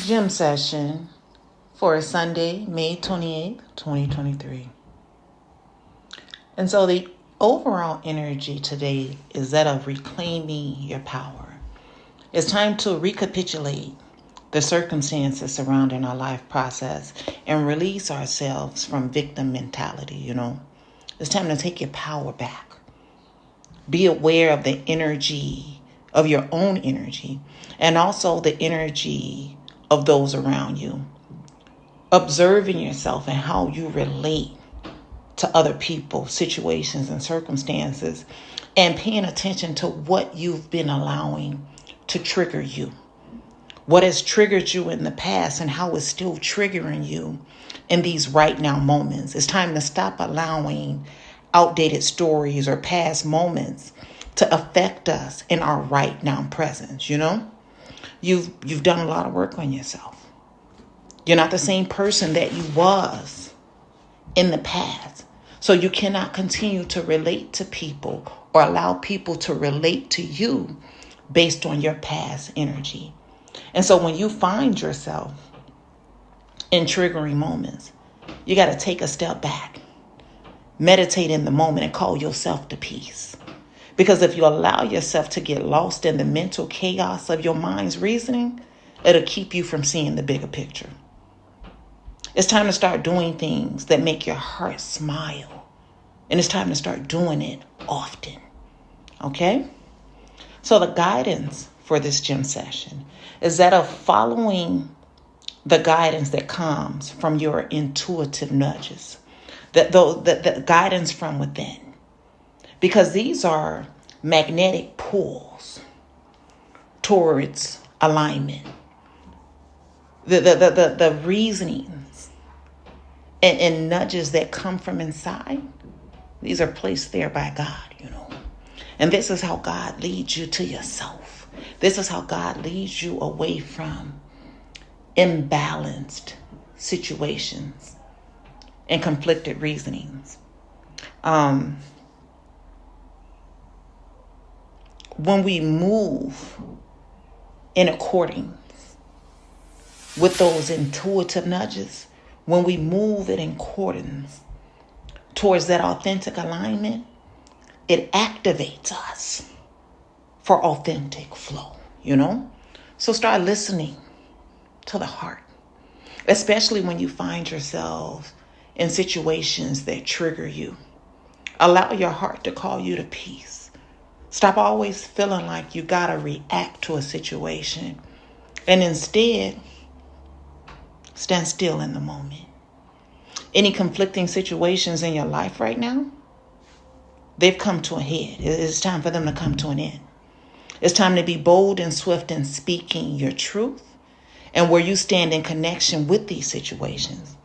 Gym session for Sunday, May 28th, 2023. And so the overall energy today is that of reclaiming your power. It's time to recapitulate the circumstances surrounding our life process and release ourselves from victim mentality, It's time to take your power back. Be aware of the energy, of your own energy, and also the energy of those around you. Observing yourself and how you relate to other people, situations, and circumstances, and paying attention to what you've been allowing to trigger you. What has triggered you in the past and how it's still triggering you in these right now moments. It's time to stop allowing outdated stories or past moments to affect us in our right now presence, You've done a lot of work on yourself. You're not the same person that you was in the past. So you cannot continue to relate to people or allow people to relate to you based on your past energy. And so when you find yourself in triggering moments, you got to take a step back, meditate in the moment, and call yourself to peace. Because if you allow yourself to get lost in the mental chaos of your mind's reasoning, it'll keep you from seeing the bigger picture. It's time to start doing things that make your heart smile. And it's time to start doing it often. Okay? So the guidance for this gym session is that of following the guidance that comes from your intuitive nudges, the guidance from within. Because these are magnetic pulls towards alignment. The reasonings and nudges that come from inside, these are placed there by God, And this is how God leads you to yourself. This is how God leads you away from imbalanced situations and conflicted reasonings. When we move in accordance with those intuitive nudges, when we move in accordance towards that authentic alignment, it activates us for authentic flow, So start listening to the heart, especially when you find yourself in situations that trigger you. Allow your heart to call you to peace. Stop always feeling like you gotta react to a situation, and instead, stand still in the moment. Any conflicting situations in your life right now, they've come to a head. It's time for them to come to an end. It's time to be bold and swift in speaking your truth and where you stand in connection with these situations.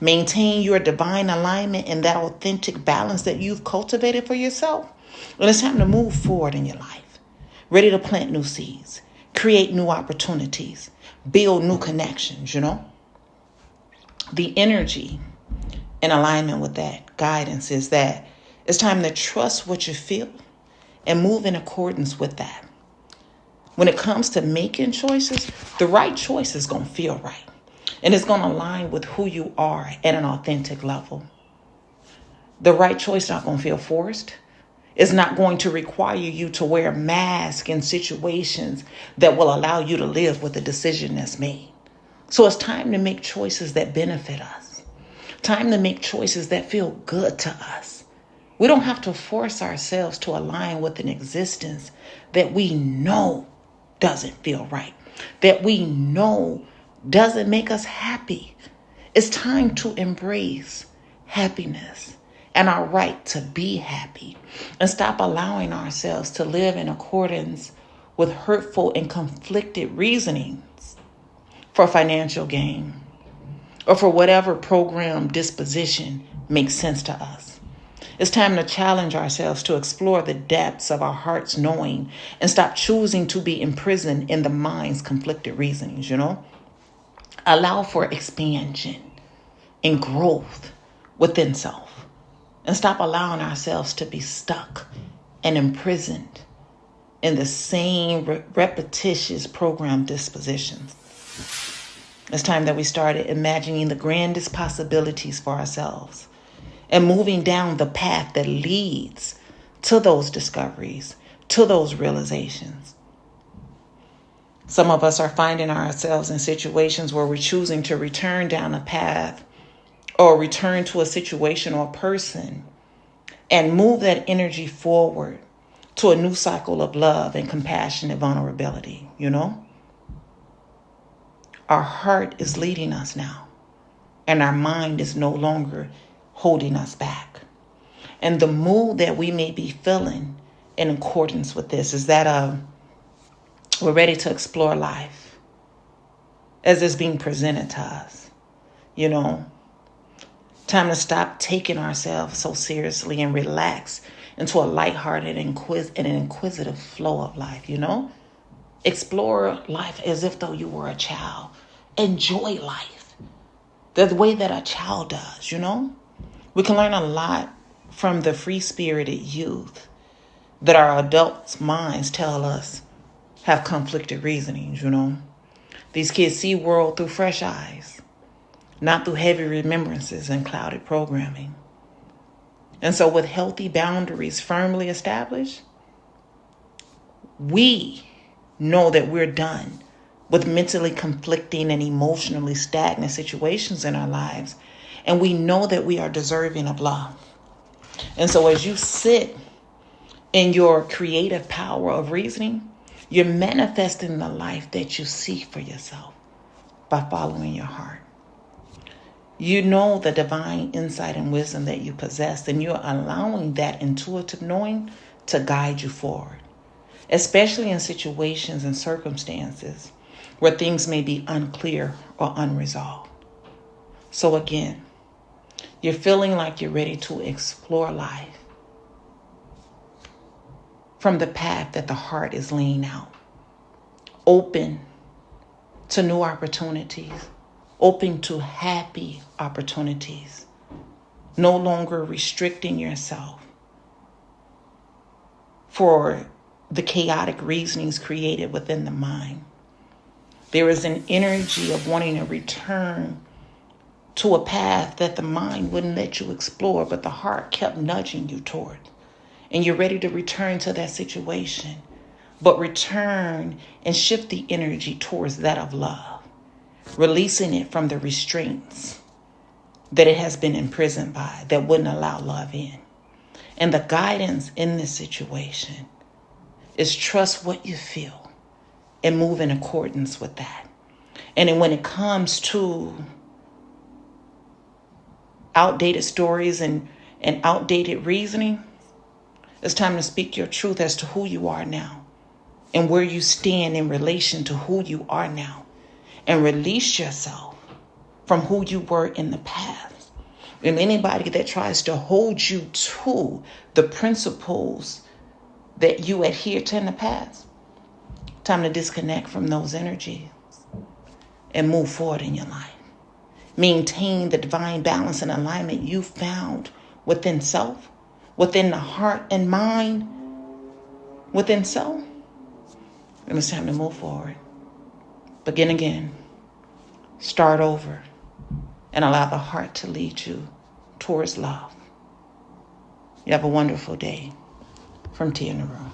Maintain your divine alignment and that authentic balance that you've cultivated for yourself. And it's time to move forward in your life, ready to plant new seeds, create new opportunities, build new connections, The energy in alignment with that guidance is that it's time to trust what you feel and move in accordance with that. When it comes to making choices, the right choice is going to feel right. And it's going to align with who you are at an authentic level. The right choice is not going to feel forced. It's not going to require you to wear a mask in situations that will allow you to live with the decision that's made. So it's time to make choices that benefit us. Time to make choices that feel good to us. We don't have to force ourselves to align with an existence that we know doesn't feel right, that we know doesn't make us happy. It's time to embrace happiness and our right to be happy and stop allowing ourselves to live in accordance with hurtful and conflicted reasonings for financial gain or for whatever program disposition makes sense to us. It's time to challenge ourselves to explore the depths of our heart's knowing and stop choosing to be imprisoned in the mind's conflicted reasonings, Allow for expansion and growth within self and stop allowing ourselves to be stuck and imprisoned in the same repetitious program dispositions. It's time that we started imagining the grandest possibilities for ourselves and moving down the path that leads to those discoveries, to those realizations. Some of us are finding ourselves in situations where we're choosing to return down a path or return to a situation or a person and move that energy forward to a new cycle of love and compassion and vulnerability, Our heart is leading us now, and our mind is no longer holding us back. And the mood that we may be feeling in accordance with this is that we're ready to explore life as it's being presented to us, Time to stop taking ourselves so seriously and relax into a lighthearted and an inquisitive flow of life, Explore life as if though you were a child. Enjoy life the way that a child does, We can learn a lot from the free-spirited youth that our adults' minds tell us have conflicted reasonings, These kids see world through fresh eyes, not through heavy remembrances and clouded programming. And so with healthy boundaries firmly established, we know that we're done with mentally conflicting and emotionally stagnant situations in our lives. And we know that we are deserving of love. And so as you sit in your creative power of reasoning, you're manifesting the life that you seek for yourself by following your heart. You know the divine insight and wisdom that you possess, and you're allowing that intuitive knowing to guide you forward, especially in situations and circumstances where things may be unclear or unresolved. So again, you're feeling like you're ready to explore life from the path that the heart is laying out, open to new opportunities, open to happy opportunities, no longer restricting yourself for the chaotic reasonings created within the mind. There is an energy of wanting to return to a path that the mind wouldn't let you explore, but the heart kept nudging you toward. And you're ready to return to that situation, but return and shift the energy towards that of love, releasing it from the restraints that it has been imprisoned by that wouldn't allow love in. And the guidance in this situation is trust what you feel and move in accordance with that. And then when it comes to outdated stories and outdated reasoning, it's time to speak your truth as to who you are now and where you stand in relation to who you are now, and release yourself from who you were in the past. And anybody that tries to hold you to the principles that you adhere to in the past, time to disconnect from those energies and move forward in your life. Maintain the divine balance and alignment you found within self, within the heart and mind, within self. And it's time to move forward. Begin again. Start over. And allow the heart to lead you towards love. You have a wonderful day. From Tia Naru.